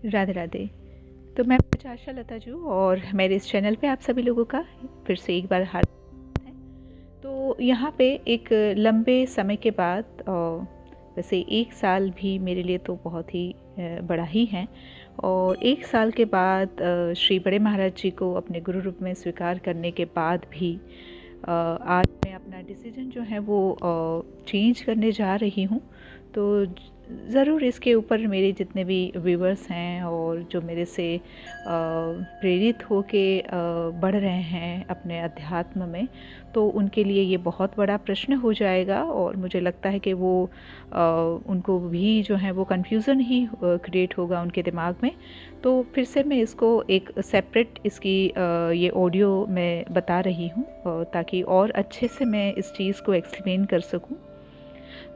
राधे राधे। तो मैं प्रत्याशा लता जू और मेरे इस चैनल पे आप सभी लोगों का फिर से एक बार हार्दिक है। तो यहाँ पे एक लंबे समय के बाद वैसे 1 साल भी मेरे लिए तो बहुत ही बड़ा ही है, और 1 साल के बाद श्री बड़े महाराज जी को अपने गुरु रूप में स्वीकार करने के बाद भी आज मैं अपना डिसीजन जो है वो चेंज करने जा रही हूँ। तो ज़रूर इसके ऊपर मेरे जितने भी व्यूवर्स हैं और जो मेरे से प्रेरित होके बढ़ रहे हैं अपने अध्यात्म में, तो उनके लिए ये बहुत बड़ा प्रश्न हो जाएगा, और मुझे लगता है कि वो उनको भी जो है वो कन्फ्यूज़न ही क्रिएट होगा उनके दिमाग में। तो फिर से मैं इसको एक सेपरेट इसकी ये ऑडियो मैं बता रही हूँ ताकि और अच्छे से मैं इस चीज़ को एक्सप्लेन कर सकूँ।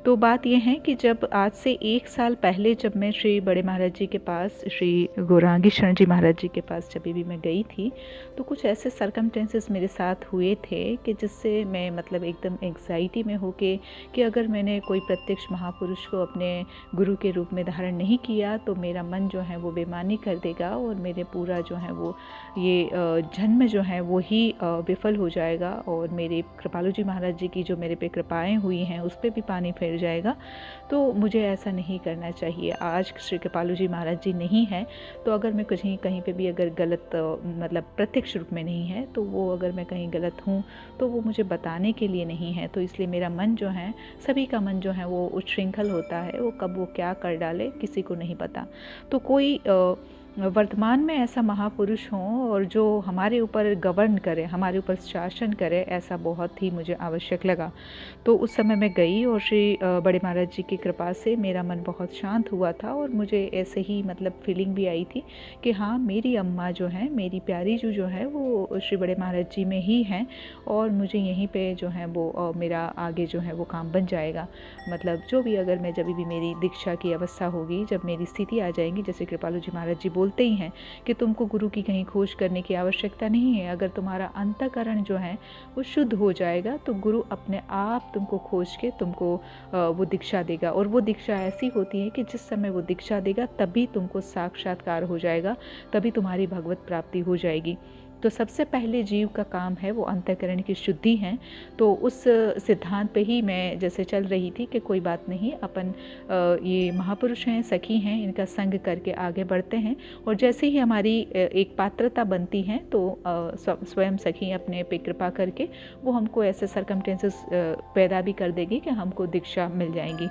तो बात यह है कि जब आज से 1 साल पहले जब मैं श्री बड़े महाराज जी के पास, श्री गौरांगी शरण जी महाराज जी के पास जब भी मैं गई थी, तो कुछ ऐसे सर्कमस्टेंसेस मेरे साथ हुए थे कि जिससे मैं मतलब एकदम एंग्जाइटी में होके कि अगर मैंने कोई प्रत्यक्ष महापुरुष को अपने गुरु के रूप में धारण नहीं किया तो मेरा मन जो है वो बेईमानी कर देगा और मेरे पूरा जो है वो ये जन्म जो है वो ही विफल हो जाएगा, और मेरे कृपालु जी महाराज जी की जो मेरे पे कृपाएं हुई हैं उस पर भी पानी फिर जाएगा। तो मुझे ऐसा नहीं करना चाहिए। आज श्री कृपालु जी महाराज जी नहीं है, तो अगर मैं कहीं पे भी अगर गलत मतलब प्रत्यक्ष रूप में नहीं है, तो वो अगर मैं कहीं गलत हूँ तो वो मुझे बताने के लिए नहीं है। तो इसलिए मेरा मन जो है, सभी का मन जो है वो उच्छृंखल होता है, वो कब वो क्या कर डाले किसी को नहीं पता। तो कोई वर्तमान में ऐसा महापुरुष हों और जो हमारे ऊपर गवर्न करे, हमारे ऊपर शासन करे, ऐसा बहुत ही मुझे आवश्यक लगा। तो उस समय मैं गई और श्री बड़े महाराज जी की कृपा से मेरा मन बहुत शांत हुआ था, और मुझे ऐसे ही मतलब फीलिंग भी आई थी कि हाँ, मेरी अम्मा जो है, मेरी प्यारी जो है वो श्री बड़े महाराज जी में ही हैं, और मुझे यहीं पे जो है वो मेरा आगे जो है वो काम बन जाएगा। मतलब जो भी अगर मैं जब भी मेरी दीक्षा की अवस्था होगी, जब मेरी स्थिति आ जाएगी, जैसे कृपालु जी महाराज जी बोलते ही हैं कि तुमको गुरु की कहीं खोज करने की आवश्यकता नहीं है, अगर तुम्हारा अंतःकरण जो है वो शुद्ध हो जाएगा तो गुरु अपने आप तुमको खोज के तुमको वो दीक्षा देगा। और वो दीक्षा ऐसी होती है कि जिस समय वो दीक्षा देगा तभी तुमको साक्षात्कार हो जाएगा, तभी तुम्हारी भगवत प्राप्ति हो जाएगी। तो सबसे पहले जीव का काम है वो अंतःकरण की शुद्धि है। तो उस सिद्धांत पे ही मैं जैसे चल रही थी कि कोई बात नहीं, अपन ये महापुरुष हैं, सखी हैं, इनका संग करके आगे बढ़ते हैं, और जैसे ही हमारी एक पात्रता बनती है तो स्वयं सखी अपने पे कृपा करके वो हमको ऐसे सर्कमस्टेंसेस पैदा भी कर देगी कि हमको दीक्षा मिल जाएगी।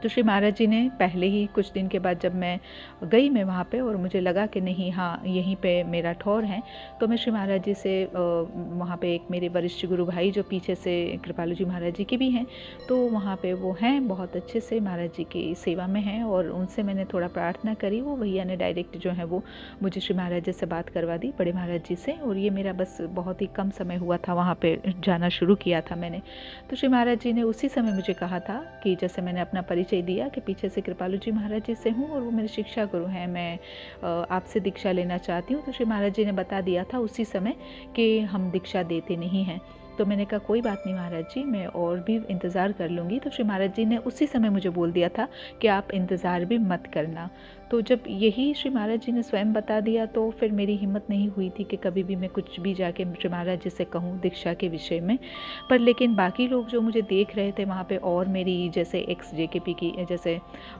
तो श्री महाराज जी ने पहले ही कुछ दिन के बाद जब मैं गई वहाँ पे और मुझे लगा कि नहीं, हाँ यहीं पे मेरा ठौर है, तो मैं श्री महाराज जी से वहाँ पे एक मेरे वरिष्ठ गुरु भाई जो पीछे से कृपालु जी महाराज जी के भी हैं, तो वहाँ पे वो हैं, बहुत अच्छे से महाराज जी की सेवा में हैं, और उनसे मैंने थोड़ा प्रार्थना करी। वो भैया ने डायरेक्ट जो है वो मुझे श्री महाराज जी से बात करवा दी, बड़े महाराज जी से, और ये मेरा बस बहुत ही कम समय हुआ था वहाँ पर जाना शुरू किया था मैंने। तो श्री महाराज जी ने उसी समय मुझे कहा था कि जैसे मैंने अपना परिचय दिया कि पीछे से कृपालु जी महाराज जी से हूँ और वो मेरे शिक्षा गुरु हैं, मैं आपसे दीक्षा लेना चाहती हूँ। तो श्री महाराज जी ने बता दिया था उसी समय कि हम दीक्षा देते नहीं हैं। तो मैंने कहा कोई बात नहीं महाराज जी, मैं और भी इंतज़ार कर लूँगी। तो श्री महाराज जी ने उसी समय मुझे बोल दिया था कि आप इंतज़ार भी मत करना। तो जब यही श्री महाराज जी ने स्वयं बता दिया तो फिर मेरी हिम्मत नहीं हुई थी कि कभी भी मैं कुछ भी जाके श्री महाराज जी से कहूँ दीक्षा के विषय में। पर लेकिन बाकी लोग जो मुझे देख रहे थे वहाँ पे, और मेरी जैसे एक्स JKP की जैसे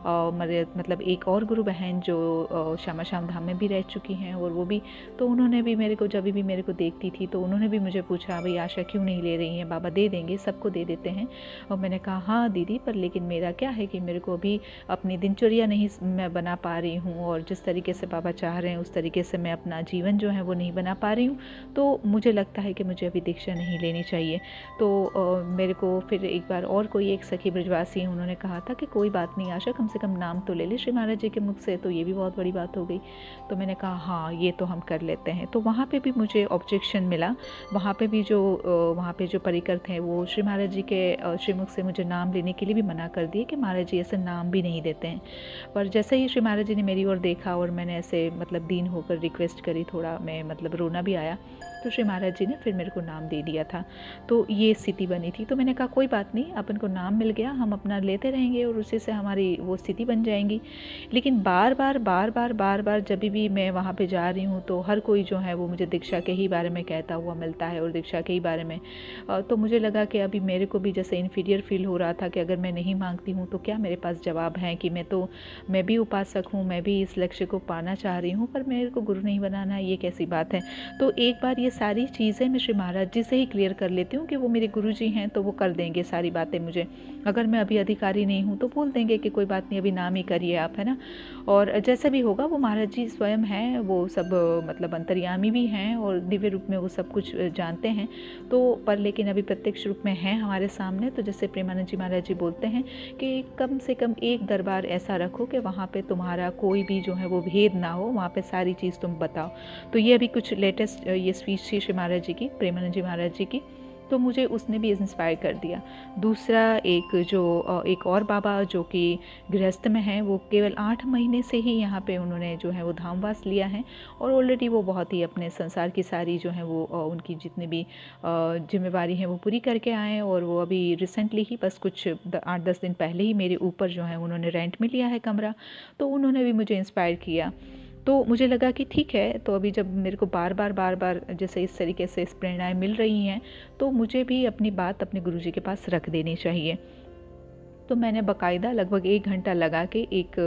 मतलब एक और गुरु बहन जो श्यामा श्याम धाम में भी रह चुकी हैं, और वो भी, तो उन्होंने भी मेरे को जब भी मेरे को देखती थी तो उन्होंने भी मुझे पूछा, भाई आशा क्यों नहीं ले रही हैं? बाबा दे देंगे, सबको दे देते हैं। और मैंने कहा हाँ दीदी, पर लेकिन मेरा क्या है कि मेरे को अभी अपनी दिनचर्या नहीं मैं बना पा रही हूँ, और जिस तरीके से बाबा चाह रहे हैं उस तरीके से मैं अपना जीवन जो है वो नहीं बना पा रही हूँ, तो मुझे लगता है कि मुझे अभी दीक्षा नहीं लेनी चाहिए। तो मेरे को फिर एक बार और कोई एक सखी ब्रजवासी हैं, उन्होंने कहा था कि कोई बात नहीं आशा, कम से कम नाम तो ले ले श्री महाराज जी के मुख से, तो ये भी बहुत बड़ी बात हो गई। तो मैंने कहा हाँ ये तो हम कर लेते हैं। तो वहाँ पे भी मुझे ऑब्जेक्शन मिला। वहाँ पे भी जो वहाँ पे जो परिकर थे वो श्री महाराज जी के श्रीमुख से मुझे नाम लेने के लिए भी मना कर दिए कि महाराज जी ऐसे नाम भी नहीं देते हैं। पर जैसे ही श्री महाराज जी ने मेरी ओर देखा और मैंने ऐसे मतलब दीन होकर रिक्वेस्ट करी, थोड़ा मैं मतलब रोना भी आया, तो श्री महाराज जी ने फिर मेरे को नाम दे दिया था। तो ये स्थिति बनी थी। तो मैंने कहा कोई बात नहीं, अपन को नाम मिल गया, हम अपना लेते रहेंगे और उसी से हमारी वो स्थिति बन जाएंगी। लेकिन बार बार जब भी मैं वहाँ पे जा रही हूँ तो हर कोई जो है वो मुझे दीक्षा के ही बारे में कहता हुआ मिलता है और दीक्षा के ही बारे में। तो मुझे लगा कि अभी मेरे को भी जैसे इन्फीरियर फील हो रहा था कि अगर मैं नहीं मांगती हूँ तो क्या मेरे पास जवाब है कि मैं भी उपासक हूँ, मैं भी इस लक्ष्य को पाना चाह रही हूँ, पर मेरे को गुरु नहीं बनाना है, ये कैसी बात है। तो एक बार ये सारी चीज़ें मैं श्री महाराज जी से ही क्लियर कर लेती हूँ कि वो मेरे गुरु जी हैं, तो वो कर देंगे सारी बातें मुझे। अगर मैं अभी अधिकारी नहीं हूँ तो बोल देंगे कि कोई बात नहीं, अभी नाम ही करिए आप, है ना। और जैसा भी होगा वो महाराज जी स्वयं हैं, वो सब मतलब अंतर्यामी भी हैं और दिव्य रूप में वो सब कुछ जानते हैं। तो पर लेकिन अभी प्रत्यक्ष रूप में हैं हमारे सामने। तो जैसे प्रेमानंद जी महाराज जी बोलते हैं कि कम से कम एक दरबार ऐसा रखो कि वहाँ पे तुम्हारा कोई भी जो है वो भेद ना हो, वहाँ पे सारी चीज़ तुम बताओ। तो ये अभी कुछ लेटेस्ट ये स्पीच थी श्री महाराज जी की, प्रेमानंद जी महाराज जी की, तो मुझे उसने भी इंस्पायर कर दिया। दूसरा एक और बाबा जो कि गृहस्थ में हैं, वो केवल 8 महीने से ही यहाँ पे उन्होंने जो है वो धामवास लिया है और ऑलरेडी वो बहुत ही अपने संसार की सारी जो है वो उनकी जितनी भी जिम्मेवारी है वो पूरी करके आए हैं। और वो अभी रिसेंटली ही बस कुछ 8-10 दिन पहले ही मेरे ऊपर जो है उन्होंने रेंट में लिया है कमरा, तो उन्होंने भी मुझे इंस्पायर किया। तो मुझे लगा कि ठीक है, तो अभी जब मेरे को बार बार जैसे इस तरीके से इस प्रेरणाएँ मिल रही हैं, तो मुझे भी अपनी बात अपने गुरुजी के पास रख देनी चाहिए। तो मैंने बाकायदा लगभग 1 घंटा लगा के एक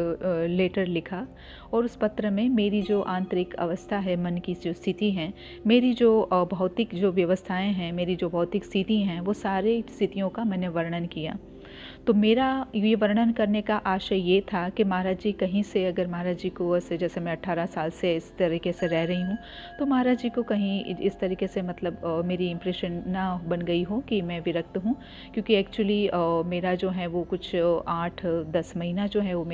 लेटर लिखा और उस पत्र में मेरी जो आंतरिक अवस्था है, मन की जो स्थिति है, मेरी जो भौतिक जो व्यवस्थाएं हैं, मेरी जो भौतिक स्थिति हैं, वो सारे स्थितियों का मैंने वर्णन किया। तो मेरा ये वर्णन करने का आशय ये था कि महाराज जी कहीं से, अगर महाराज जी को वैसे जैसे मैं 18 साल से इस तरीके से रह रही हूँ, तो महाराज जी को कहीं इस तरीके से मतलब मेरी इम्प्रेशन ना बन गई हो कि मैं विरक्त हूँ। क्योंकि एक्चुअली मेरा जो है वो कुछ 8-10 महीना जो है वो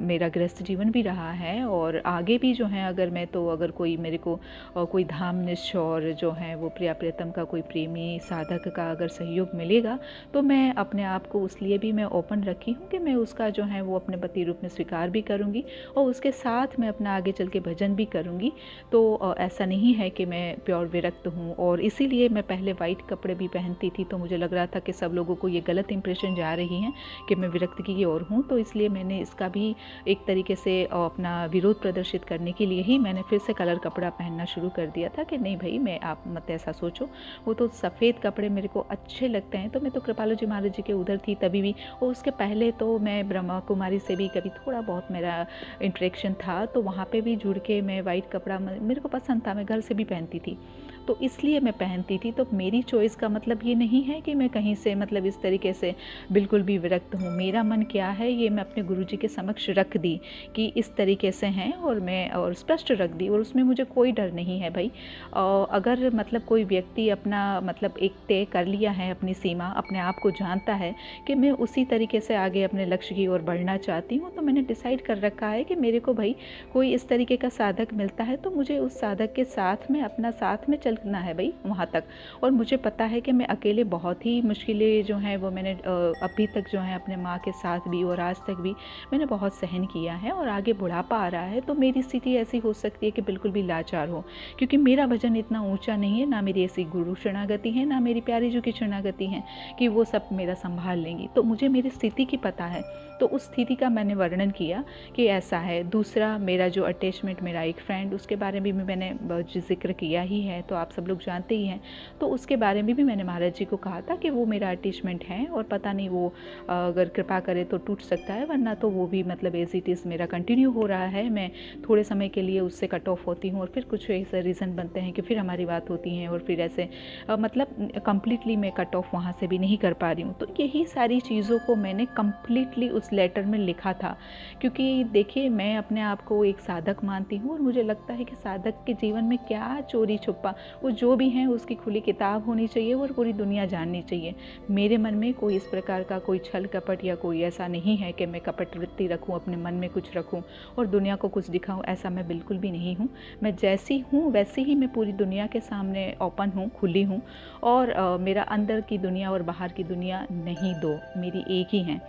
मेरा गृहस्थ जीवन भी रहा है और आगे भी जो है अगर कोई मेरे को कोई धामनिष्ठ और जो है वो प्रिया प्रियतम का कोई प्रेमी साधक का अगर सहयोग मिलेगा, तो मैं अपने आप को उसलिए भी मैं ओपन रखी हूँ कि मैं उसका जो है वो अपने पति रूप में स्वीकार भी करूँगी और उसके साथ मैं अपना आगे चल के भजन भी करूँगी। तो ऐसा नहीं है कि मैं प्योर विरक्त हूँ। और इसीलिए मैं पहले वाइट कपड़े भी पहनती थी, तो मुझे लग रहा था कि सब लोगों को ये गलत इंप्रेशन जा रही है कि मैं विरक्त की ओर हूँ। तो इसलिए मैंने इसका भी एक तरीके से अपना विरोध प्रदर्शित करने के लिए ही मैंने फिर से कलर कपड़ा पहनना शुरू कर दिया था कि नहीं भाई, आप मत ऐसा सोचो, वो तो सफ़ेद कपड़े मेरे को अच्छे लगते हैं। तो मैं तो कृपालु जी महाराज जी के उधर थी तभी भी, और उसके पहले तो मैं ब्रह्मा कुमारी से भी कभी थोड़ा बहुत मेरा इंटरेक्शन था, तो वहाँ पे भी जुड़ के मैं वाइट कपड़ा मेरे को पसंद था, मैं घर से भी पहनती थी, तो इसलिए मैं पहनती थी। तो मेरी चॉइस का मतलब ये नहीं है कि मैं कहीं से मतलब इस तरीके से बिल्कुल भी विरक्त हूँ। मेरा मन क्या है ये मैं अपने गुरुजी के समक्ष रख दी कि इस तरीके से हैं, और स्पष्ट रख दी, और उसमें मुझे कोई डर नहीं है भाई। अगर मतलब कोई व्यक्ति अपना मतलब एक तय कर लिया है अपनी सीमा, अपने आप को जानता है कि मैं उसी तरीके से आगे अपने लक्ष्य की ओर बढ़ना चाहती हूँ, तो मैंने डिसाइड कर रखा है कि मेरे को भाई कोई इस तरीके का साधक मिलता है तो मुझे उस साधक के साथ में अपना साथ में चलना है भाई वहाँ तक। और मुझे पता है कि मैं अकेले बहुत ही मुश्किलें जो हैं वो मैंने अभी तक जो है अपने माँ के साथ भी और आज तक भी मैंने बहुत सहन किया है, और आगे बुढ़ापा आ रहा है तो मेरी स्थिति ऐसी हो सकती है कि बिल्कुल भी लाचार हो, क्योंकि मेरा वजन इतना ऊंचा नहीं है, ना मेरी ऐसी गुरु शरणागति है, ना मेरी प्यारी जी की शरणागति है कि वो सब मेरा संभाल लेंगी। तो मुझे मेरी स्थिति की पता है, तो उस स्थिति का मैंने वर्णन किया कि ऐसा है। दूसरा, मेरा जो अटैचमेंट, मेरा एक फ्रेंड, उसके बारे में भी मैंने जिक्र किया ही है, तो आप सब लोग जानते ही हैं। तो उसके बारे में भी मैंने महाराज जी को कहा था कि वो मेरा अटैचमेंट है और पता नहीं वो अगर कृपा करे तो टूट सकता है, वरना तो वो भी मतलब एज इट इज़ मेरा कंटिन्यू हो रहा है। मैं थोड़े समय के लिए उससे कट ऑफ होती हूँ और फिर कुछ ऐसे रीज़न बनते हैं कि फिर हमारी बात होती है, और फिर ऐसे मतलब कंप्लीटली मैं कट ऑफ वहाँ से भी नहीं कर पा रही हूँ। तो यही सारी चीज़ों को मैंने कंप्लीटली उस उस लेटर में लिखा था। क्योंकि देखिए, मैं अपने आप को एक साधक मानती हूँ और मुझे लगता है कि साधक के जीवन में क्या चोरी छुपा, वो जो भी है उसकी खुली किताब होनी चाहिए और पूरी दुनिया जाननी चाहिए। मेरे मन में कोई इस प्रकार का कोई छल कपट या कोई ऐसा नहीं है कि मैं कपट वृत्ति रखूँ, अपने मन में कुछ रखूँ और दुनिया को कुछ दिखाऊँ, ऐसा मैं बिल्कुल भी नहीं हूँ। मैं जैसी हूँ वैसे ही मैं पूरी दुनिया के सामने ओपन हूँ, खुली हूँ। और मेरा अंदर की दुनिया और बाहर की दुनिया नहीं दो, मेरी एक ही है।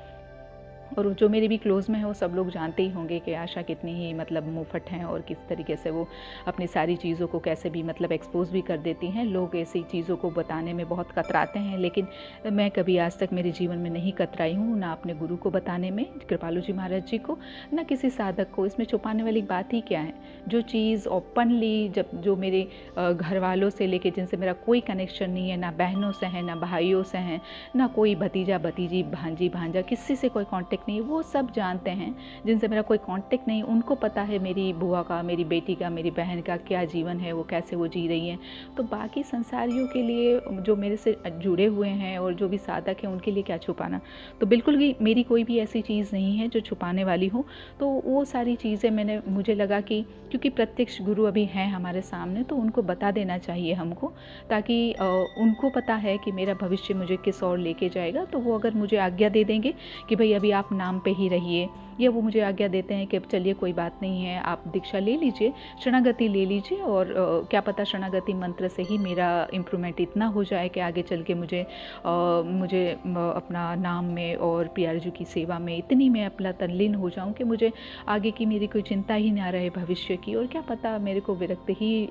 और जो मेरे भी क्लोज़ में है वो सब लोग जानते ही होंगे कि आशा कितनी ही मतलब मुँहफट हैं और किस तरीके से वो अपनी सारी चीज़ों को कैसे भी मतलब एक्सपोज़ भी कर देती हैं। लोग ऐसी चीज़ों को बताने में बहुत कतराते हैं, लेकिन मैं कभी आज तक मेरे जीवन में नहीं कतराई हूँ, ना अपने गुरु को बताने में, कृपालु जी महाराज जी को, ना किसी साधक को। इसमें छुपाने वाली बात ही क्या है? जो चीज़ ओपनली जब जो मेरे घर वालों से लेके जिनसे मेरा कोई कनेक्शन नहीं है, ना बहनों से है, ना भाइयों से हैं, ना कोई भतीजा भतीजी भांजी भांजा, किसी से कोई कांटेक्ट नहीं, वो सब जानते हैं। जिनसे मेरा कोई कांटेक्ट नहीं, उनको पता है मेरी बुआ का, मेरी बेटी का, मेरी बहन का क्या जीवन है, वो कैसे वो जी रही हैं। तो बाकी संसारियों के लिए, जो मेरे से जुड़े हुए हैं और जो भी साधक हैं, उनके लिए क्या छुपाना। तो बिल्कुल भी मेरी कोई भी ऐसी चीज़ नहीं है जो छुपाने वाली हो। तो वो सारी चीज़ें मुझे लगा कि क्योंकि प्रत्यक्ष गुरु अभी हैं हमारे सामने, तो उनको बता देना चाहिए हमको, ताकि उनको पता है कि मेरा भविष्य मुझे किस ओर लेके जाएगा। तो वो अगर मुझे आज्ञा दे देंगे कि भाई अभी आप नाम पे ही रहिए, या वो मुझे आज्ञा देते हैं कि चलिए कोई बात नहीं है, आप दीक्षा ले लीजिए, शरणागति ले लीजिए, और क्या पता शरणागति मंत्र से ही मेरा इम्प्रूवमेंट इतना हो जाए कि आगे चल के मुझे अपना नाम में और प्यारजू की सेवा में इतनी मैं अपना तल्लीन हो जाऊं कि मुझे आगे की मेरी कोई चिंता ही ना रहे भविष्य की। और क्या पता मेरे को विरक्त ही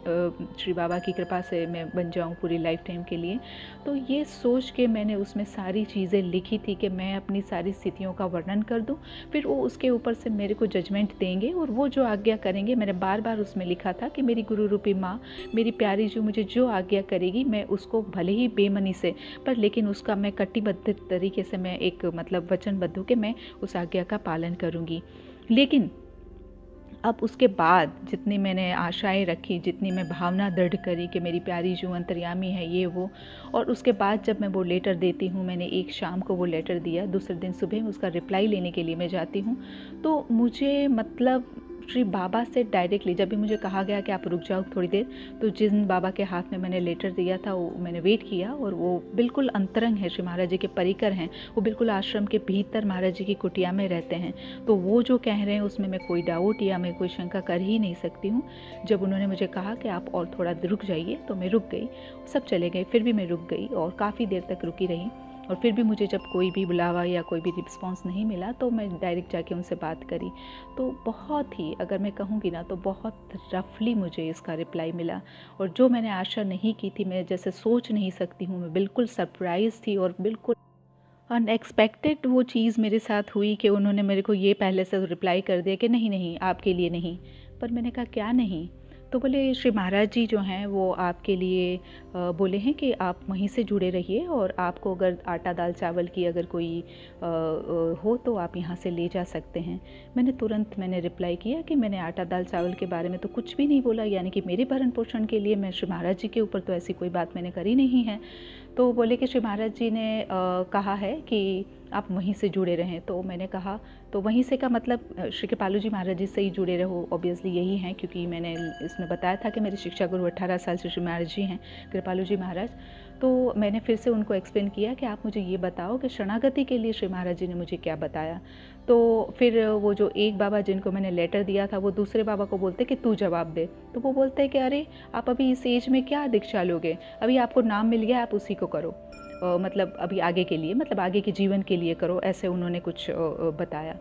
श्री बाबा की कृपा से मैं बन जाऊं पूरी लाइफ टाइम के लिए। तो ये सोच के मैंने उसमें सारी चीज़ें लिखी थी कि मैं अपनी सारी स्थितियों का वर्णन कर दूं, फिर वो उसके ऊपर से मेरे को जजमेंट देंगे और वो जो आज्ञा करेंगे। मैंने बार बार उसमें लिखा था कि मेरी गुरु रूपी माँ, मेरी प्यारी जो मुझे जो आज्ञा करेगी, मैं उसको भले ही बेमनी से, पर लेकिन उसका मैं कटिबद्ध तरीके से मैं एक मतलब वचनबद्ध हूँ कि मैं उस आज्ञा का पालन करूँगी। लेकिन अब उसके बाद जितनी मैंने आशाएं रखी, जितनी मैं भावना दृढ़ करी कि मेरी प्यारी जो अंतर्यामी है ये वो, और उसके बाद जब मैं वो लेटर देती हूँ, मैंने एक शाम को वो लेटर दिया, दूसरे दिन सुबह उसका रिप्लाई लेने के लिए मैं जाती हूँ, तो मुझे मतलब श्री बाबा से डायरेक्टली जब भी मुझे कहा गया कि आप रुक जाओ थोड़ी देर, तो जिन बाबा के हाथ में मैंने लेटर दिया था वो मैंने वेट किया, और वो बिल्कुल अंतरंग है, श्री महाराज जी के परिकर हैं, वो बिल्कुल आश्रम के भीतर महाराज जी की कुटिया में रहते हैं। तो वो जो कह रहे हैं उसमें मैं कोई डाउट या मैं कोई शंका कर ही नहीं सकती हूँ। जब उन्होंने मुझे कहा कि आप और थोड़ा रुक जाइए, तो मैं रुक गई। सब चले गए, फिर भी मैं रुक गई और काफ़ी देर तक रुकी रही। और फिर भी मुझे जब कोई भी बुलावा या कोई भी रिस्पॉन्स नहीं मिला, तो मैं डायरेक्ट जाके उनसे बात करी। तो बहुत ही, अगर मैं कहूँगी ना, तो बहुत रफली मुझे इसका रिप्लाई मिला, और जो मैंने आशा नहीं की थी, मैं जैसे सोच नहीं सकती हूँ, मैं बिल्कुल सरप्राइज़ थी और बिल्कुल अनएक्सपेक्टेड वो चीज़ मेरे साथ हुई कि उन्होंने मेरे को ये पहले से रिप्लाई कर दिया कि नहीं नहीं, आपके लिए नहीं। पर मैंने कहा क्या नहीं? तो बोले श्री महाराज जी जो हैं वो आपके लिए बोले हैं कि आप वहीं से जुड़े रहिए, और आपको अगर आटा दाल चावल की अगर कोई हो तो आप यहाँ से ले जा सकते हैं। मैंने रिप्लाई किया कि मैंने आटा दाल चावल के बारे में तो कुछ भी नहीं बोला, यानी कि मेरे भरण पोषण के लिए मैं श्री महाराज जी के ऊपर तो ऐसी कोई बात मैंने करी नहीं है। तो बोले कि श्री महाराज जी ने कहा है कि आप वहीं से जुड़े रहें। तो मैंने कहा, तो वहीं से का मतलब श्री कृपालु जी महाराज जी से ही जुड़े रहो, ऑब्वियसली यही हैं, क्योंकि मैंने इसमें बताया था कि मेरे शिक्षा गुरु 18 साल से श्री महाराज जी हैं, कृपालु जी महाराज। तो मैंने फिर से उनको एक्सप्लेन किया कि आप मुझे ये बताओ कि शरणागति के लिए श्री महाराज जी ने मुझे क्या बताया। तो फिर वो जो एक बाबा जिनको मैंने लेटर दिया था, वो दूसरे बाबा को बोलते कि तू जवाब दे। तो वो बोलते हैं कि अरे आप अभी इस एज में क्या दीक्षा लोगे, अभी आपको नाम मिल गया, आप उसी को करो, मतलब अभी आगे के लिए, मतलब आगे के जीवन के लिए करो, ऐसे उन्होंने कुछ बताया।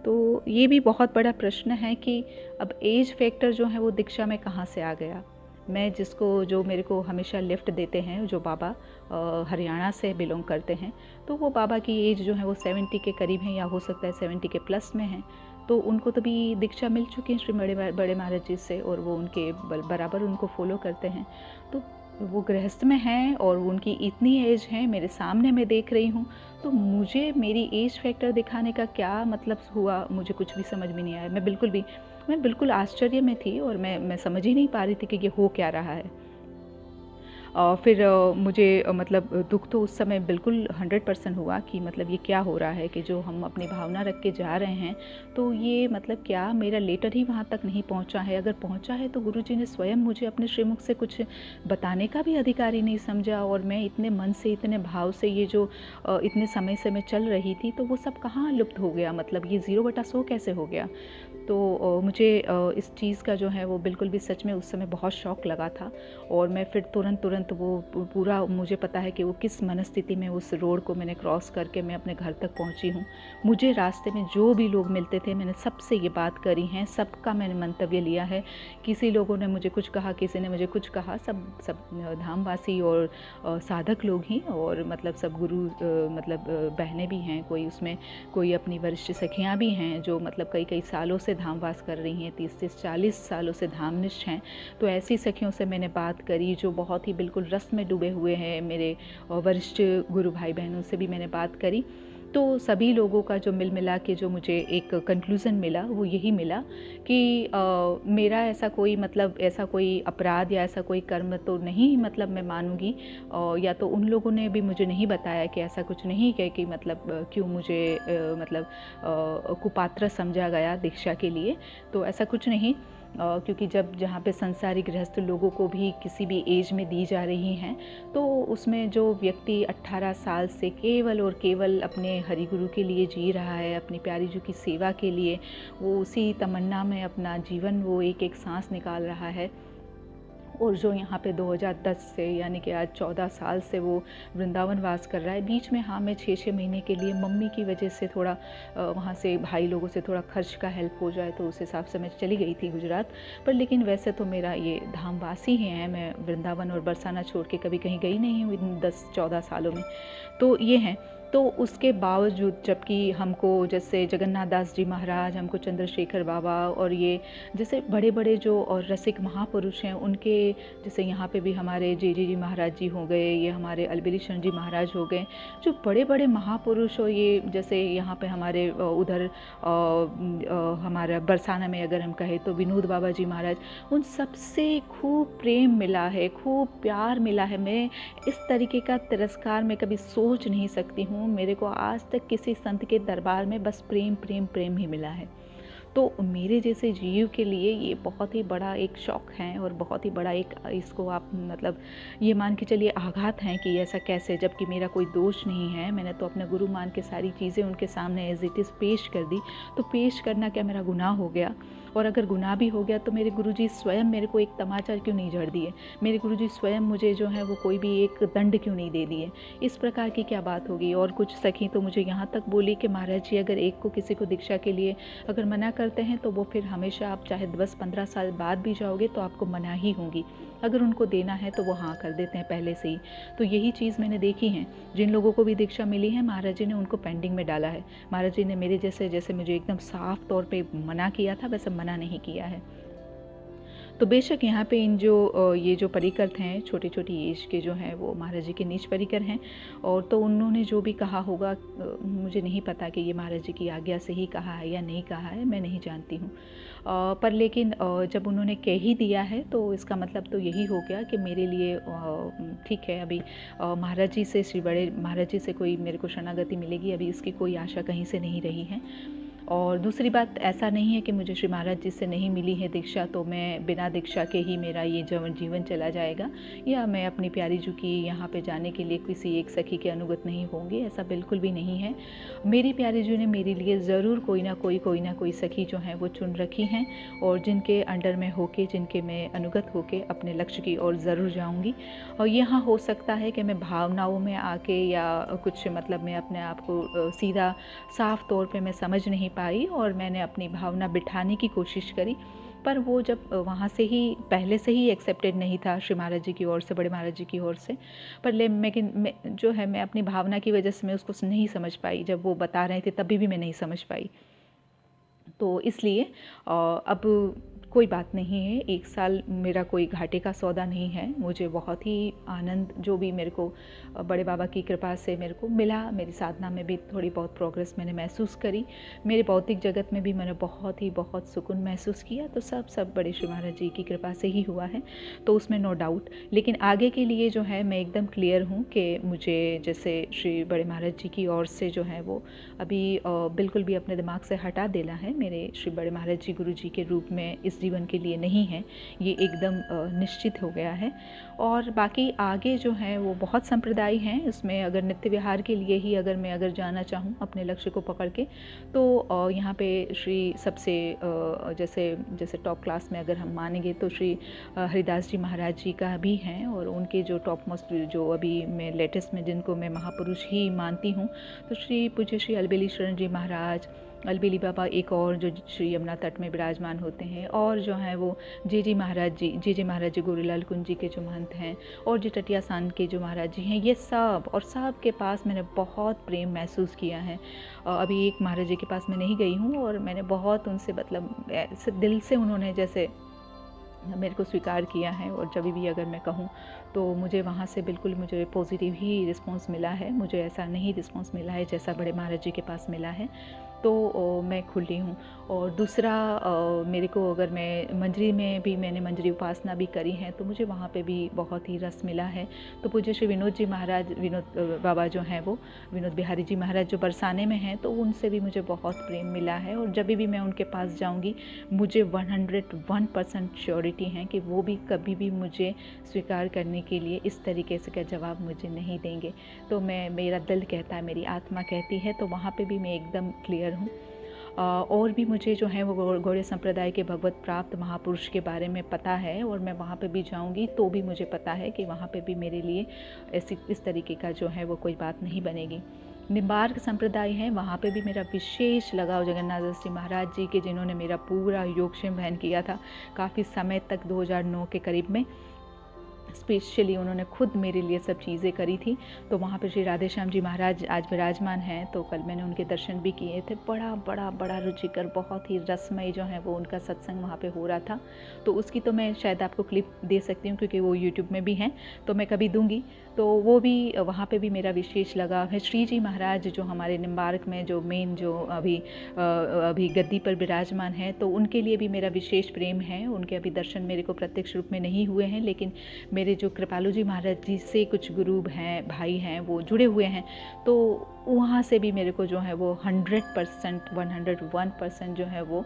तो ये भी बहुत बड़ा प्रश्न है कि अब एज फैक्टर जो है वो दीक्षा में कहाँ से आ गया। मैं जो मेरे को हमेशा लिफ्ट देते हैं, जो बाबा हरियाणा से बिलोंग करते हैं, तो वो बाबा की एज जो है वो 70 के करीब है, या हो सकता है 70 के प्लस में है। तो उनको तो भी दीक्षा मिल चुकी है श्री बड़े महाराज जी से, और वो उनके बराबर उनको फॉलो करते हैं। तो वो गृहस्थ में हैं और उनकी इतनी एज है, मेरे सामने मैं देख रही हूँ, तो मुझे मेरी एज फैक्टर दिखाने का क्या मतलब हुआ, मुझे कुछ भी समझ में नहीं आया। मैं बिल्कुल आश्चर्य में थी, और मैं समझ ही नहीं पा रही थी कि ये हो क्या रहा है। फिर मुझे मतलब दुख तो उस समय बिल्कुल 100% हुआ कि मतलब ये क्या हो रहा है कि जो हम अपनी भावना रख के जा रहे हैं तो ये मतलब क्या मेरा लेटर ही वहाँ तक नहीं पहुँचा है, अगर पहुँचा है तो गुरुजी ने स्वयं मुझे अपने श्रीमुख से कुछ बताने का भी अधिकार ही नहीं समझा, और मैं इतने मन से इतने भाव से ये जो इतने समय से मैं चल रही थी तो वो सब कहाँ लुप्त हो गया, मतलब ये 0/100 कैसे हो गया। तो मुझे इस चीज़ का जो है वो बिल्कुल भी सच में उस समय बहुत शौक लगा था, और मैं फिर तुरंत वो पूरा मुझे पता है कि वो किस मनस्थिति में उस रोड को मैंने क्रॉस करके मैं अपने घर तक पहुंची हूँ। मुझे रास्ते में जो भी लोग मिलते थे मैंने सबसे ये बात करी है, सबका मैंने मंतव्य लिया है। किसी लोगों ने मुझे कुछ कहा, किसी ने मुझे कुछ कहा, सब धामवासी और साधक लोग ही, और मतलब सब गुरु मतलब बहनें भी हैं, कोई उसमें कोई अपनी वरिष्ठ सखियाँ भी हैं जो मतलब कई सालों से धामवास कर रही हैं, 30-40 सालों से धामनिष्ठ हैं। तो ऐसी सखियों से मैंने बात करी जो बहुत ही बिल्कुल रस में डूबे हुए हैं, मेरे वरिष्ठ गुरु भाई बहनों से भी मैंने बात करी। तो सभी लोगों का जो मिल मिला के जो मुझे एक कंक्लूज़न मिला वो यही मिला कि मेरा ऐसा कोई मतलब ऐसा कोई अपराध या ऐसा कोई कर्म तो नहीं मतलब मैं मानूंगी, या तो उन लोगों ने भी मुझे नहीं बताया कि ऐसा कुछ नहीं है कि मतलब क्यों मुझे मतलब कुपात्र समझा गया दीक्षा के लिए, तो ऐसा कुछ नहीं। क्योंकि जब जहाँ पे संसारी गृहस्थ लोगों को भी किसी भी एज में दी जा रही हैं तो उसमें जो व्यक्ति 18 साल से केवल और केवल अपने हरिगुरु के लिए जी रहा है, अपनी प्यारी जी की सेवा के लिए, वो उसी तमन्ना में अपना जीवन वो एक एक सांस निकाल रहा है, और जो यहाँ पे 2010 से यानी कि आज 14 साल से वो वृंदावन वास कर रहा है। बीच में हाँ मैं 6-6 महीने के लिए मम्मी की वजह से थोड़ा वहाँ से भाई लोगों से थोड़ा खर्च का हेल्प हो जाए तो उस हिसाब से मैं चली गई थी गुजरात, पर लेकिन वैसे तो मेरा ये धामवासी ही है, मैं वृंदावन और बरसाना छोड़ के कभी कहीं गई नहीं हूँ इन 10-14 सालों में। तो ये हैं। तो उसके बावजूद जबकि हमको जैसे जगन्नाथ दास जी महाराज, हमको चंद्रशेखर बाबा और ये जैसे बड़े बड़े जो और रसिक महापुरुष हैं उनके, जैसे यहाँ पे भी हमारे जी महाराज जी हो गए, ये हमारे अलबेली शरण जी महाराज हो गए, जो बड़े बड़े महापुरुष हो, ये जैसे यहाँ पे हमारे उधर हमारा बरसाना में अगर हम कहें तो विनोद बाबा जी महाराज, उन सबसे खूब प्रेम मिला है, खूब प्यार मिला है। मैं इस तरीके का तिरस्कार मैं कभी सोच नहीं सकती हूँ। मेरे को आज तक किसी संत के दरबार में बस प्रेम प्रेम प्रेम ही मिला है। तो मेरे जैसे जीव के लिए ये बहुत ही बड़ा एक शौक है और बहुत ही बड़ा एक, इसको आप मतलब ये मान के चलिए आघात हैं कि ऐसा कैसे, जबकि मेरा कोई दोष नहीं है। मैंने तो अपने गुरु मान के सारी चीज़ें उनके सामने एज इट इज़ पेश कर दी, तो पेश करना क्या मेरा गुनाह हो गया? और अगर गुनाह भी हो गया तो मेरे गुरुजी स्वयं मेरे को एक तमाचा क्यों नहीं जड़ दिए? मेरे गुरुजी स्वयं मुझे जो है वो कोई भी एक दंड क्यों नहीं दे दिए? इस प्रकार की क्या बात होगी? और कुछ सखी तो मुझे यहाँ तक बोली कि महाराज जी अगर एक को किसी को दीक्षा के लिए अगर मना करते हैं तो वो फिर हमेशा, आप चाहे 10-15 साल बाद भी जाओगे तो आपको मना ही होंगी। अगर उनको देना है तो वो हाँ कर देते हैं पहले से ही। तो यही चीज़ मैंने देखी है। जिन लोगों को भी दीक्षा मिली है महाराज जी ने उनको पेंडिंग में डाला है। महाराज जी ने मेरे जैसे मुझे एकदम साफ तौर पे मना किया था वैसे मना नहीं किया है। तो बेशक यहाँ पे इन जो ये जो परिकर हैं छोटी छोटी एज के जो हैं वो महाराज जी के नीच परिकर हैं, और तो उन्होंने जो भी कहा होगा मुझे नहीं पता कि ये महाराज जी की आज्ञा से ही कहा है या नहीं कहा है, मैं नहीं जानती हूँ। पर लेकिन जब उन्होंने कह ही दिया है तो इसका मतलब तो यही हो गया कि मेरे लिए ठीक है। अभी महाराज जी से, श्री बड़े महाराज जी से कोई मेरे को शरणागति मिलेगी, अभी इसकी कोई आशा कहीं से नहीं रही है। और दूसरी बात, ऐसा नहीं है कि मुझे श्री महाराज जी से नहीं मिली है दीक्षा तो मैं बिना दीक्षा के ही मेरा ये जीवन चला जाएगा, या मैं अपनी प्यारी जी की यहाँ पे जाने के लिए किसी एक सखी के अनुगत नहीं होंगे, ऐसा बिल्कुल भी नहीं है। मेरी प्यारी जी ने मेरे लिए ज़रूर कोई ना कोई सखी जो है वो चुन रखी हैं, और जिनके अंडर में होके, जिनके मैं अनुगत होके अपने लक्ष्य की ओर ज़रूर जाऊँगी। और यहाँ हो सकता है कि मैं भावनाओं में आके या कुछ मतलब मैं अपने आप को सीधा साफ तौर पे मैं समझ नहीं पाई और मैंने अपनी भावना बिठाने की कोशिश करी, पर वो जब वहाँ से ही पहले से ही एक्सेप्टेड नहीं था श्री महाराज जी की ओर से, बड़े महाराज जी की ओर से। पर लेकिन मैं जो है मैं अपनी भावना की वजह से मैं उसको नहीं समझ पाई, जब वो बता रहे थे तभी भी मैं नहीं समझ पाई। तो इसलिए अब कोई बात नहीं है, 1 साल मेरा कोई घाटे का सौदा नहीं है। मुझे बहुत ही आनंद जो भी मेरे को बड़े बाबा की कृपा से मेरे को मिला, मेरी साधना में भी थोड़ी बहुत प्रोग्रेस मैंने महसूस करी, मेरे भौतिक जगत में भी मैंने बहुत सुकून महसूस किया, तो सब बड़े श्री महाराज जी की कृपा से ही हुआ है, तो उसमें नो डाउट। लेकिन आगे के लिए जो है मैं एकदम क्लियर हूँ कि मुझे जैसे श्री बड़े महाराज जी की ओर से जो है वो अभी बिल्कुल भी अपने दिमाग से हटा देना है। मेरे श्री बड़े महाराज जी गुरु जी के रूप में इस जीवन के लिए नहीं है, ये एकदम निश्चित हो गया है। और बाकी आगे जो है वो बहुत संप्रदाय हैं, उसमें अगर नित्य विहार के लिए ही अगर जाना चाहूँ अपने लक्ष्य को पकड़ के, तो यहाँ पे श्री सबसे जैसे टॉप क्लास में अगर हम मानेंगे तो श्री हरिदास जी महाराज जी का भी हैं, और उनके जो टॉप मोस्ट जो अभी मैं लेटेस्ट में जिनको मैं महापुरुष ही मानती हूँ, तो श्री पूज्य श्री अलबेली शरण जी महाराज, अलबेली बाबा एक और जो श्री यमुना तट में विराजमान होते हैं, और जो है वो जे महाराज जी गोरीलाल कुंज जी के जो महंत हैं, और जो टटिया सान के जो महाराज जी हैं, ये सब के पास मैंने बहुत प्रेम महसूस किया है। अभी एक महाराज जी के पास मैं नहीं गई हूँ, और मैंने बहुत उनसे मतलब दिल से उन्होंने जैसे मेरे को स्वीकार किया है, और जब भी अगर मैं कहूँ तो मुझे वहाँ से बिल्कुल मुझे पॉजिटिव ही रिस्पांस मिला है, मुझे ऐसा नहीं रिस्पांस मिला है जैसा बड़े महाराज जी के पास मिला है, तो मैं खुली हूँ। और दूसरा मेरे को अगर मैं मंजरी में भी मैंने मंजरी उपासना भी करी है, तो मुझे वहाँ पे भी बहुत ही रस मिला है। तो पूज्य श्री विनोद जी महाराज, विनोद बाबा जो हैं वो विनोद बिहारी जी महाराज जो बरसाने में हैं, तो उनसे भी मुझे बहुत प्रेम मिला है, और जब भी मैं उनके पास जाऊँगी मुझे 101% श्योरिटी है कि वो भी कभी भी मुझे स्वीकार करने के लिए इस तरीके से का जवाब मुझे नहीं देंगे। तो मेरा दिल कहता है, मेरी आत्मा कहती है, तो वहाँ पे भी मैं एकदम क्लियर हूँ। और भी मुझे जो है वो गौड़ीय संप्रदाय के भगवत प्राप्त महापुरुष के बारे में पता है, और मैं वहाँ पे भी जाऊँगी तो भी मुझे पता है कि वहाँ पे भी मेरे लिए इस तरीके का जो है वो कोई बात नहीं बनेगी। निम्बार्क संप्रदाय है, वहाँ पे भी मेरा विशेष लगाव जगन्नाथ दास जी महाराज जी के, जिन्होंने मेरा पूरा योगक्षेम वहन किया था काफ़ी समय तक, 2009 के करीब में स्पेशली उन्होंने खुद मेरे लिए सब चीज़ें करी थी। तो वहाँ पर श्री राधेश्याम जी महाराज आज विराजमान हैं, तो कल मैंने उनके दर्शन भी किए थे। बड़ा रुचिकर, बहुत ही रसमय जो है वो उनका सत्संग वहाँ पे हो रहा था। तो उसकी तो मैं शायद आपको क्लिप दे सकती हूँ, क्योंकि वो यूट्यूब में भी हैं, तो मैं कभी दूँगी। तो वो भी वहाँ पे भी मेरा विशेष लगाव है। श्री जी महाराज जो हमारे निम्बार्क में जो मेन जो अभी गद्दी पर विराजमान हैं, तो उनके लिए भी मेरा विशेष प्रेम है। उनके अभी दर्शन मेरे को प्रत्यक्ष रूप में नहीं हुए हैं, लेकिन मेरे जो कृपालु जी महाराज जी से कुछ गुरु हैं, भाई हैं, वो जुड़े हुए हैं, तो वहाँ से भी मेरे को जो है वो 101% जो है वो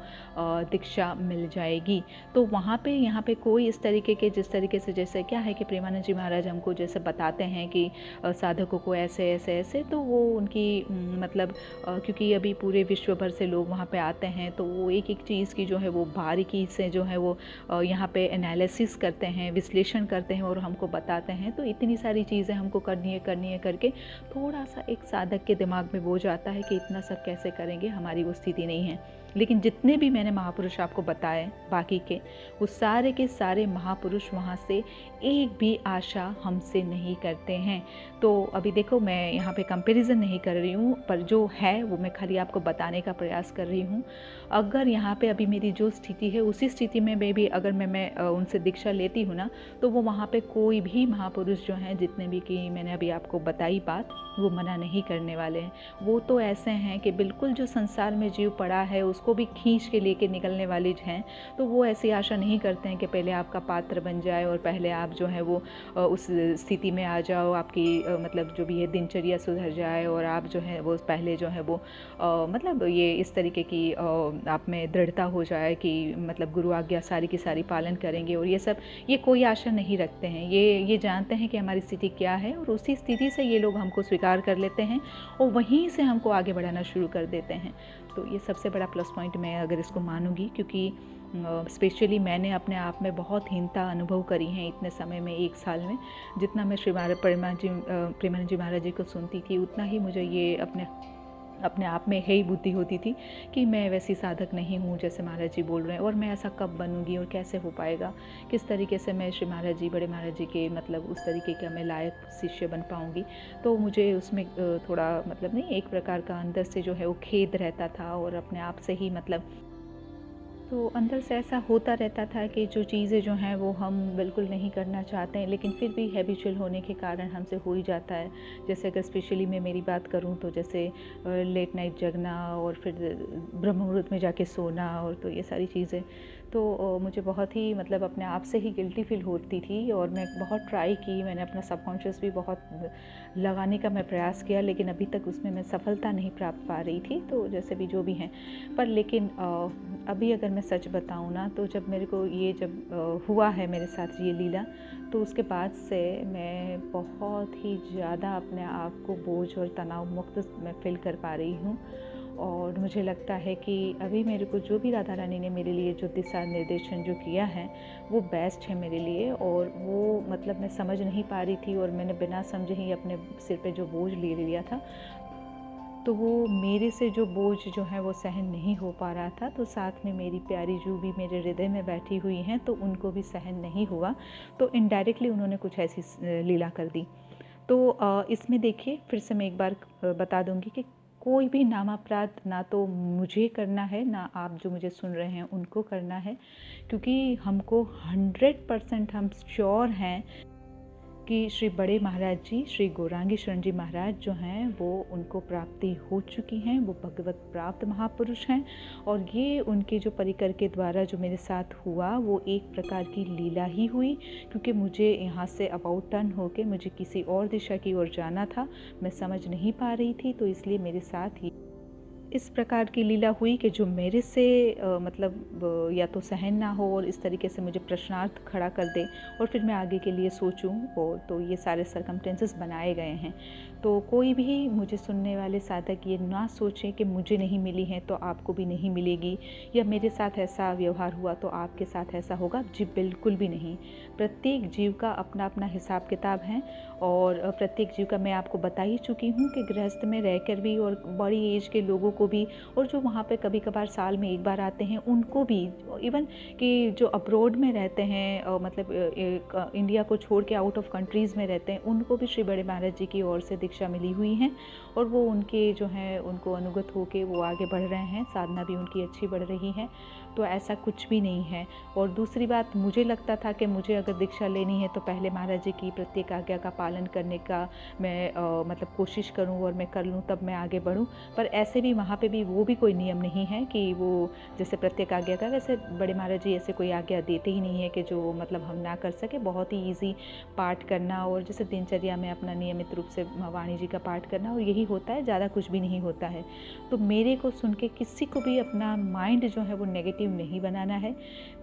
दीक्षा मिल जाएगी। तो वहाँ पे यहाँ पे कोई इस तरीके के, जिस तरीके से जैसे क्या है कि प्रेमानंद जी महाराज हमको जैसे बताते हैं कि साधकों को ऐसे, तो वो उनकी मतलब क्योंकि अभी पूरे विश्व भर से लोग वहाँ पे आते हैं, तो वो एक चीज़ की जो है वो बारीकी से जो है वो यहाँ पे एनालिसिस करते हैं, विश्लेषण करते हैं और हमको बताते हैं। तो इतनी सारी चीज़ें हमको करनी है करके थोड़ा सा एक साधक के दिमाग में वो जाता है कि इतना सब कैसे करेंगे, हमारी वो स्थिति नहीं है। लेकिन जितने भी मैंने महापुरुष आपको बताए बाकी के, वो सारे के सारे महापुरुष वहाँ से एक भी आशा हमसे नहीं करते हैं। तो अभी देखो, मैं यहाँ पे कंपैरिजन नहीं कर रही हूँ, पर जो है वो मैं खाली आपको बताने का प्रयास कर रही हूँ। अगर यहाँ पे अभी मेरी जो स्थिति है, उसी स्थिति में भी अगर मैं उनसे दीक्षा लेती हूँ ना, तो वो वहाँ पे कोई भी महापुरुष जो हैं, जितने भी कि मैंने अभी आपको बताई बात, वो मना नहीं करने वाले हैं। वो तो ऐसे हैं कि बिल्कुल जो संसार में जीव पड़ा है उसको भी खींच के लेके निकलने वाले हैं। तो वो ऐसी आशा नहीं करते हैं कि पहले आपका पात्र बन जाए और पहले आप जो है वो उस स्थिति में आ जाओ, आपकी मतलब जो भी है दिनचर्या सुधर जाए, और आप जो है वो पहले जो है वो मतलब ये इस तरीके की आप में दृढ़ता हो जाए कि मतलब गुरु आज्ञा सारी की सारी पालन करेंगे, और ये सब, ये कोई आशा नहीं रखते हैं। ये जानते हैं कि हमारी स्थिति क्या है, और उसी स्थिति से ये लोग हमको स्वीकार कर लेते हैं और वहीं से हमको आगे बढ़ाना शुरू कर देते हैं। तो ये सबसे बड़ा प्लस पॉइंट मैं अगर इसको मानूंगी, क्योंकि स्पेशली मैंने अपने आप में बहुत हीनता अनुभव करी है इतने समय में, 1 साल में। जितना मैं श्री प्रेमानंद जी महाराज जी को सुनती थी, उतना ही मुझे ये अपने आप में है ही बुद्धि होती थी कि मैं वैसी साधक नहीं हूँ जैसे महाराज जी बोल रहे हैं, और मैं ऐसा कब बनूंगी और कैसे हो पाएगा, किस तरीके से मैं श्री महाराज जी, बड़े महाराज जी के मतलब उस तरीके का मैं लायक शिष्य बन पाऊँगी। तो मुझे उसमें थोड़ा मतलब नहीं, एक प्रकार का अंदर से जो है वो खेद रहता था, और अपने आप से ही मतलब तो अंदर से ऐसा होता रहता था कि जो चीज़ें जो हैं वो हम बिल्कुल नहीं करना चाहते हैं, लेकिन फिर भी हैबिचुअल होने के कारण हमसे हो ही जाता है। जैसे अगर स्पेशली मैं मेरी बात करूं तो जैसे लेट नाइट जगना और फिर ब्रह्म मुहूर्त में जाके सोना, और तो ये सारी चीज़ें तो मुझे बहुत ही मतलब अपने आप से ही गिल्टी फील होती थी। और मैं बहुत ट्राई की, मैंने अपना सबकॉन्शियस भी बहुत लगाने का मैं प्रयास किया, लेकिन अभी तक उसमें मैं सफलता नहीं प्राप्त पा रही थी। तो जैसे भी जो भी हैं, पर लेकिन अभी अगर मैं सच बताऊँ ना, तो जब मेरे को ये जब हुआ है मेरे साथ ये लीला, तो उसके बाद से मैं बहुत ही ज़्यादा अपने आप को बोझ और तनाव मुक्त मैं फील कर पा रही हूँ। और मुझे लगता है कि अभी मेरे को जो भी राधा रानी ने मेरे लिए जो दिशा निर्देशन जो किया है वो बेस्ट है मेरे लिए। और वो मतलब मैं समझ नहीं पा रही थी, और मैंने बिना समझे ही अपने सिर पे जो बोझ ले लिया था, तो वो मेरे से जो बोझ जो है वो सहन नहीं हो पा रहा था। तो साथ में मेरी प्यारी जो भी मेरे हृदय में बैठी हुई हैं, तो उनको भी सहन नहीं हुआ। तो इनडायरेक्टली उन्होंने कुछ ऐसी लीला कर दी। तो इसमें देखिए फिर से मैं एक बार बता दूंगी कि कोई भी नाम अपराध ना तो मुझे करना है, ना आप जो मुझे सुन रहे हैं उनको करना है, क्योंकि हमको 100% हम श्योर हैं कि श्री बड़े महाराज जी, श्री गौरांगी शरण जी महाराज जो हैं वो उनको प्राप्ति हो चुकी हैं, वो भगवत प्राप्त महापुरुष हैं। और ये उनके जो परिकर के द्वारा जो मेरे साथ हुआ वो एक प्रकार की लीला ही हुई, क्योंकि मुझे यहाँ से अबाउट टर्न होके मुझे किसी और दिशा की ओर जाना था, मैं समझ नहीं पा रही थी। तो इसलिए मेरे साथ ही इस प्रकार की लीला हुई कि जो मेरे से मतलब या तो सहन ना हो और इस तरीके से मुझे प्रश्नार्थ खड़ा कर दे, और फिर मैं आगे के लिए सोचूं। और तो ये सारे सर्कमटेंसेस बनाए गए हैं। तो कोई भी मुझे सुनने वाले साधक ये ना सोचें कि मुझे नहीं मिली है तो आपको भी नहीं मिलेगी, या मेरे साथ ऐसा व्यवहार हुआ तो आपके साथ ऐसा होगा। जी बिल्कुल भी नहीं। प्रत्येक जीव का अपना अपना हिसाब किताब है, और प्रत्येक जीव का मैं आपको बता ही चुकी हूँ कि गृहस्थ में रहकर भी, और बड़ी एज के लोगों को भी, और जो वहाँ पे कभी कभार साल में एक बार आते हैं उनको भी, इवन कि जो अब्रॉड में रहते हैं मतलब इंडिया को छोड़ के आउट ऑफ कंट्रीज़ में रहते हैं, उनको भी श्री बड़े महाराज जी की ओर से दीक्षा मिली हुई है। और वो उनके जो हैं उनको अनुगत होके वो आगे बढ़ रहे हैं, साधना भी उनकी अच्छी बढ़ रही है। तो ऐसा कुछ भी नहीं है। और दूसरी बात, मुझे लगता था कि मुझे अगर दीक्षा लेनी है तो पहले महाराज जी की प्रत्येक आज्ञा का पालन करने का मैं मतलब कोशिश करूं और मैं कर लूं, तब मैं आगे बढ़ूं। पर ऐसे भी वहाँ पे भी वो भी कोई नियम नहीं है कि वो जैसे प्रत्येक आज्ञा का, वैसे बड़े महाराज जी ऐसे कोई आज्ञा देते ही नहीं है कि जो मतलब हम ना कर सके। बहुत ही ईजी पाठ करना, और जैसे दिनचर्या में अपना नियमित रूप से वाणी जी का पाठ करना, और यही होता है, ज़्यादा कुछ भी नहीं होता है। तो मेरे को सुन के किसी को भी अपना माइंड जो है वो नेगेटिव नहीं बनाना है।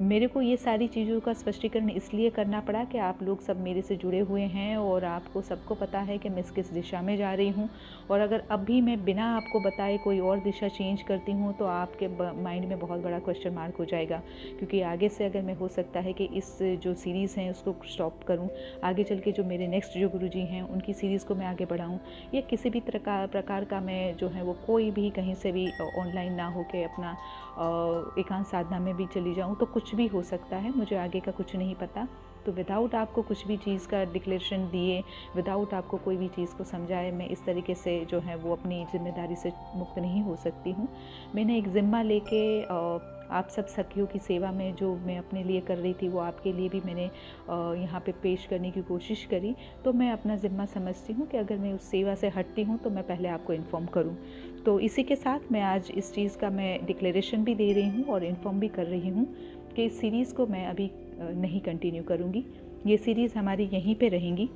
मेरे को ये सारी चीज़ों का स्पष्टीकरण इसलिए करना पड़ा कि आप लोग सब मेरे से जुड़े हुए हैं, और आपको सबको पता है कि मैं किस दिशा में जा रही हूँ। और अगर अभी मैं बिना आपको बताए कोई और दिशा चेंज करती हूँ तो आपके माइंड में बहुत बड़ा क्वेश्चन मार्क हो जाएगा, क्योंकि आगे से अगर मैं हो सकता है कि इस जो सीरीज़ है उसको स्टॉप करूँ, आगे चल के जो मेरे नेक्स्ट जो गुरुजी हैं उनकी सीरीज़ को मैं आगे बढ़ाऊँ, या किसी भी प्रकार का मैं जो है वो कोई भी कहीं से भी ऑनलाइन ना हो के अपना एकांत साधना में भी चली जाऊँ, तो कुछ भी हो सकता है, मुझे आगे का कुछ नहीं पता। तो विदाउट आपको कुछ भी चीज़ का डिक्लेरेशन दिए, विदाउट आपको कोई भी चीज़ को समझाए, मैं इस तरीके से जो है वो अपनी जिम्मेदारी से मुक्त नहीं हो सकती हूँ। मैंने एक ज़िम्मा लेके आप सब सखियों की सेवा में जो मैं अपने लिए कर रही थी वो आपके लिए भी मैंने यहाँ पे पेश करने की कोशिश करी। तो मैं अपना ज़िम्मा समझती हूँ कि अगर मैं उस सेवा से हटती हूँ तो मैं पहले आपको इन्फॉर्म करूँ। तो इसी के साथ मैं आज इस चीज़ का मैं डिक्लेरेशन भी दे रही हूँ और इन्फॉर्म भी कर रही हूँ कि इस सीरीज़ को मैं अभी नहीं कंटिन्यू करूँगी। ये सीरीज़ हमारी यहीं पे रहेंगी।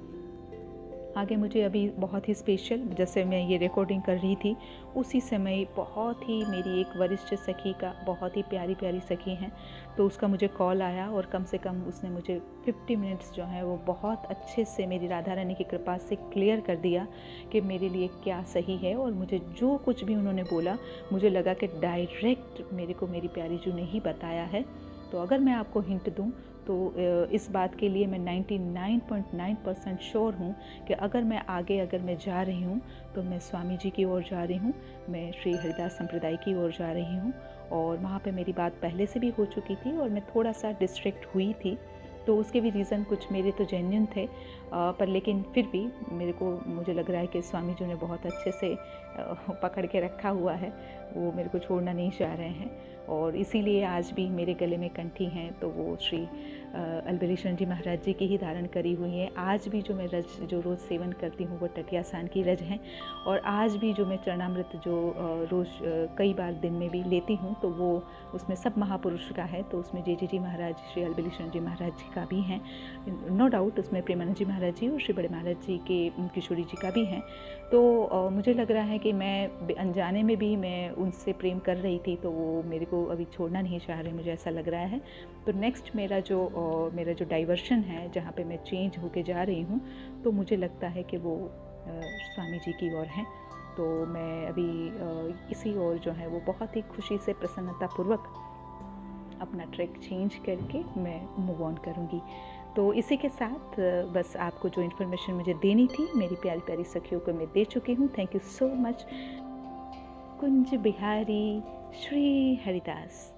आगे मुझे अभी बहुत ही स्पेशल, जैसे मैं ये रिकॉर्डिंग कर रही थी उसी समय बहुत ही मेरी एक वरिष्ठ सखी का, बहुत ही प्यारी प्यारी सखी हैं, तो उसका मुझे कॉल आया, और कम से कम उसने मुझे 50 मिनट्स जो है वो बहुत अच्छे से मेरी राधा रानी की कृपा से क्लियर कर दिया कि मेरे लिए क्या सही है। और मुझे जो कुछ भी उन्होंने बोला, मुझे लगा कि डायरेक्ट मेरे को मेरी प्यारी जू ने ही बताया है। तो अगर मैं आपको हिंट दूं तो इस बात के लिए मैं 99.9% श्योर हूँ कि अगर मैं जा रही हूँ तो मैं स्वामी जी की ओर जा रही हूँ, मैं श्री हरिदास संप्रदाय की ओर जा रही हूँ। और वहाँ पे मेरी बात पहले से भी हो चुकी थी और मैं थोड़ा सा डिस्ट्रैक्ट हुई थी, तो उसके भी रीज़न कुछ मेरे तो जेन्युइन थे, पर लेकिन फिर भी मुझे लग रहा है कि स्वामी जी ने बहुत अच्छे से पकड़ के रखा हुआ है, वो मेरे को छोड़ना नहीं चाह रहे हैं। और इसीलिए आज भी मेरे गले में कंठी हैं तो वो श्री अलबेरीशरण जी महाराज जी की ही धारण करी हुई है। आज भी जो मैं रज जो रोज़ सेवन करती हूँ वो टटियासान की रज है, और आज भी जो मैं चरणामृत जो रोज़ कई बार दिन में भी लेती हूँ तो वो उसमें सब महापुरुष का है। तो उसमें जी महाराज, श्री अलबेरीशरण जी महाराज जी का भी है, नो डाउट उसमें प्रेमानंद जी महाराज जी और श्री बड़े महाराज जी के किशोरी जी का भी है। तो मुझे लग रहा है कि मैं अनजाने में भी मैं उनसे प्रेम कर रही थी, तो वो मेरे को अभी छोड़ना नहीं चाह रहे, मुझे ऐसा लग रहा है। तो नेक्स्ट मेरा जो डाइवर्शन है, जहाँ पे मैं चेंज होके जा रही हूँ, तो मुझे लगता है कि वो स्वामी जी की ओर है। तो मैं अभी इसी ओर जो है वो बहुत ही खुशी से प्रसन्नतापूर्वक अपना ट्रैक चेंज करके मैं मूव ऑन करूँगी। तो इसी के साथ बस आपको जो इन्फॉर्मेशन मुझे देनी थी मेरी प्यारी प्यारी सखियों को मैं दे चुकी हूँ। Thank you so much. Kunj Bihari Shri Haridas.